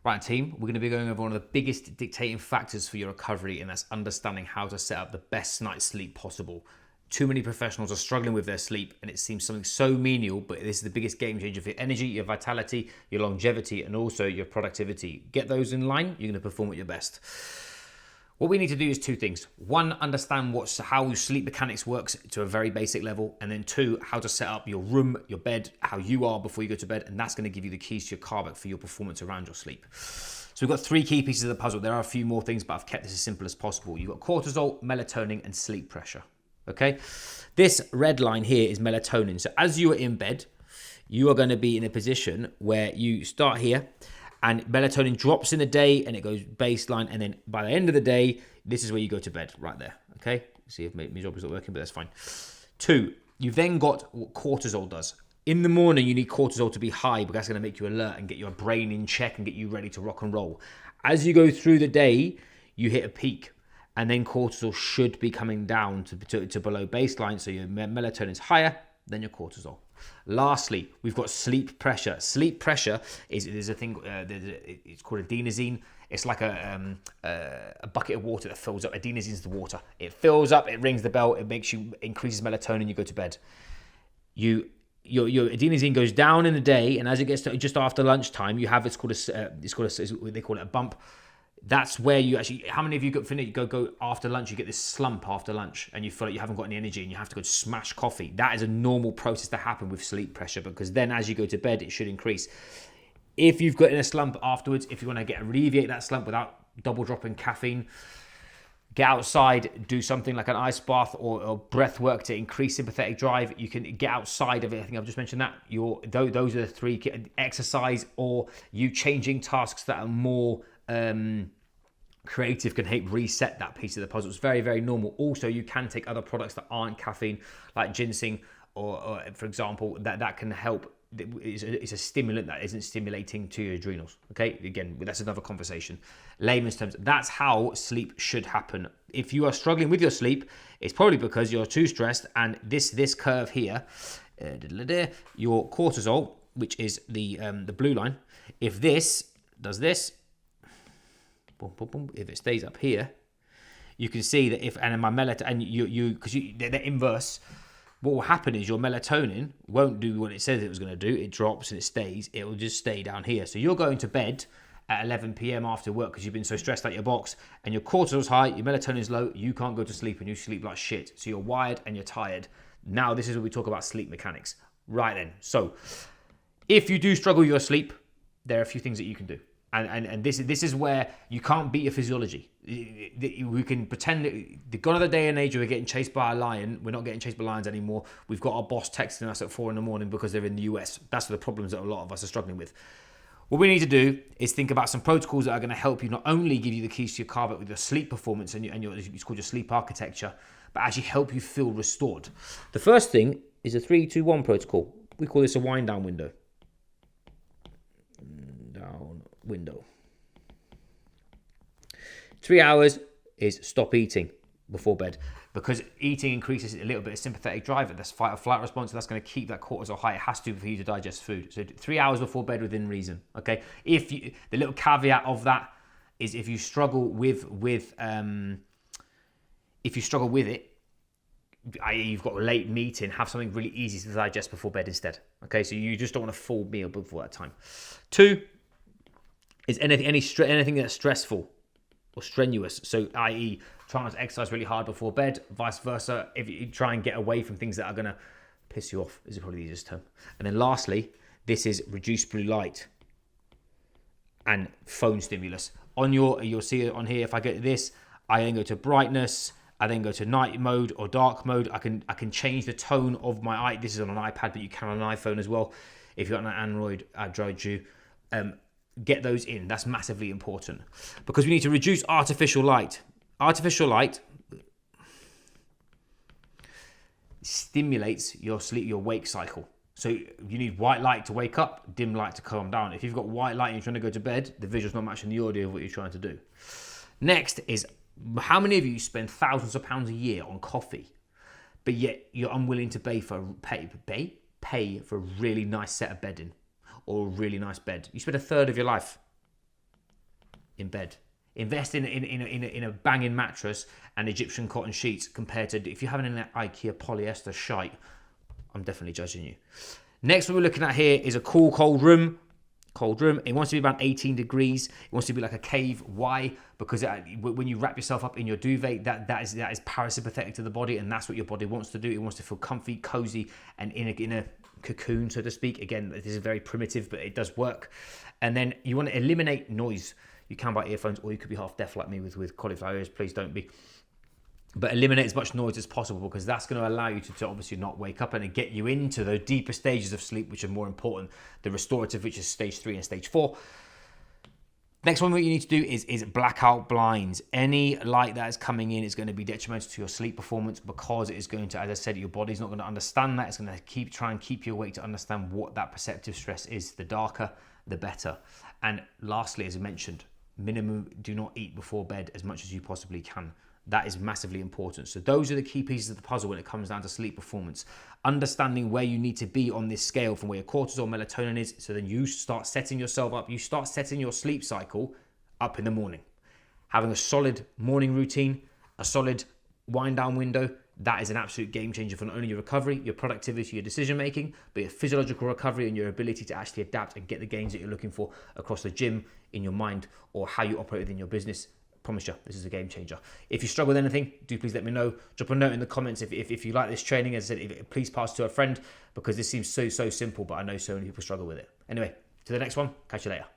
Right, team, we're going to be going over one of the biggest dictating factors for your recovery, and that's understanding how to set up the best night's sleep possible. Too many professionals are struggling with their sleep, and it seems something so menial, but this is the biggest game changer for your energy, your vitality, your longevity, and also your productivity. Get those in line, you're going to perform at your best. What we need to do is two things. One, understand how sleep mechanics works to a very basic level. And then two, how to set up your room, your bed, how you are before you go to bed. And that's going to give you the keys to your carbac for your performance around your sleep. So we've got three key pieces of the puzzle. There are a few more things, but I've kept this as simple as possible. You've got cortisol, melatonin, and sleep pressure. Okay? This red line here is melatonin. So as you are in bed, you are going to be in a position where you start here, and melatonin drops in the day and it goes baseline. And then by the end of the day, this is where you go to bed, right there. Okay? See if my job is not working, but that's fine. Two, you've then got what cortisol does. In the morning, you need cortisol to be high because that's going to make you alert and get your brain in check and get you ready to rock and roll. As you go through the day, you hit a peak. And then cortisol should be coming down to below baseline. So your melatonin is higher than your cortisol. Lastly, we've got sleep pressure. Sleep pressure is a thing. It's called adenosine. It's like a bucket of water that fills up. Adenosine is the water. It fills up. It rings the bell. It increases melatonin. You go to bed. Your adenosine goes down in the day, and as it gets to just after lunchtime, you have they call it a bump. That's where you actually, how many of you go after lunch, you get this slump after lunch and you feel like you haven't got any energy and you have to go smash coffee. That is a normal process to happen with sleep pressure, because then as you go to bed, it should increase. If you've got in a slump afterwards, if you want to alleviate that slump without double dropping caffeine, get outside, do something like an ice bath or breath work to increase sympathetic drive. You can get outside of it. I think I've just mentioned that. Those are the three: exercise or you changing tasks that are more creative can help reset that piece of the puzzle. It's very, very normal. Also, you can take other products that aren't caffeine, like ginseng, or for example, that can help. It's a stimulant that isn't stimulating to your adrenals. Okay, again, that's another conversation. Layman's terms, that's how sleep should happen. If you are struggling with your sleep, it's probably because you're too stressed. And this curve here, your cortisol, which is the blue line, if this does this, boom, boom, boom, if it stays up here, you can see that my melatonin, because they're inverse. What will happen is your melatonin won't do what it says it was going to do. It drops and it stays. It will just stay down here. So you're going to bed at 11 p.m. after work because you've been so stressed out your box, and your cortisol's high, your melatonin's low, you can't go to sleep and you sleep like shit. So you're wired and you're tired. Now this is where we talk about sleep mechanics. Right then. So if you do struggle with your sleep, there are a few things that you can do. And this is where you can't beat your physiology. We can pretend that gone are the day and age where we're getting chased by a lion. We're not getting chased by lions anymore. We've got our boss texting us at 4 a.m. because they're in the US. That's the problems that a lot of us are struggling with. What we need to do is think about some protocols that are going to help you not only give you the keys to your carbac with your sleep performance and it's called your sleep architecture, but actually help you feel restored. The first thing is a 3-2-1 protocol. We call this a wind down window. Window. 3 hours is stop eating before bed, because eating increases a little bit of sympathetic drive. That's fight or flight response. That's going to keep that cortisol high. It has to for you to digest food. So 3 hours before bed within reason. Okay. The little caveat of that is if you struggle with it, i.e. you've got a late meeting, have something really easy to digest before bed instead. Okay. So you just don't want a full meal before that time. 2 is anything that's stressful or strenuous. So, i.e., trying to exercise really hard before bed, vice versa. If you try and get away from things that are going to piss you off, is probably the easiest term. And then lastly, this is reduced blue light and phone stimulus. You'll see it on here. If I get this, I then go to brightness. I then go to night mode or dark mode. I can change the tone of my eye. This is on an iPad, but you can on an iPhone as well. If you've got an Android you. Get those in. That's massively important, because we need to reduce artificial light. Artificial light stimulates your wake cycle. So you need white light to wake up, dim light to calm down. If you've got white light and you're trying to go to bed, the visual's not matching the audio of what you're trying to do. Next is, how many of you spend thousands of pounds a year on coffee, but yet you're unwilling to pay for a really nice set of bedding? Or a really nice bed. You spend a third of your life in bed. Invest in a banging mattress and Egyptian cotton sheets compared to if you're having an IKEA polyester shite. I'm definitely judging you. Next, what we're looking at here is a cool, cold room. Cold room. It wants to be about 18 degrees. It wants to be like a cave. Why? Because when you wrap yourself up in your duvet, that is parasympathetic to the body, and that's what your body wants to do. It wants to feel comfy, cozy, and in a cocoon, so to speak. Again, this is very primitive, but it does work. And then you want to eliminate noise. You can buy earphones, or you could be half deaf like me with cauliflower ears. Please don't be. But eliminate as much noise as possible, because that's going to allow you to obviously not wake up and to get you into those deeper stages of sleep, which are more important. The restorative, which is stage 3 and stage 4. Next one, what you need to do is blackout blinds. Any light that is coming in is going to be detrimental to your sleep performance, because it is going to, as I said, your body's not going to understand that. It's going to try and keep you awake to understand what that perceptive stress is. The darker, the better. And lastly, as I mentioned, minimum, do not eat before bed as much as you possibly can. That is massively important. So those are the key pieces of the puzzle when it comes down to sleep performance. Understanding where you need to be on this scale from where your cortisol, melatonin is, so then you start setting yourself up. You start setting your sleep cycle up in the morning. Having a solid morning routine, a solid wind down window, that is an absolute game changer for not only your recovery, your productivity, your decision making, but your physiological recovery and your ability to actually adapt and get the gains that you're looking for across the gym, in your mind, or how you operate within your business. Promise you, this is a game changer. If you struggle with anything, do please let me know. Drop a note in the comments if you like this training. As I said, please pass to a friend, because this seems so simple, but I know so many people struggle with it. Anyway, to the next one. Catch you later.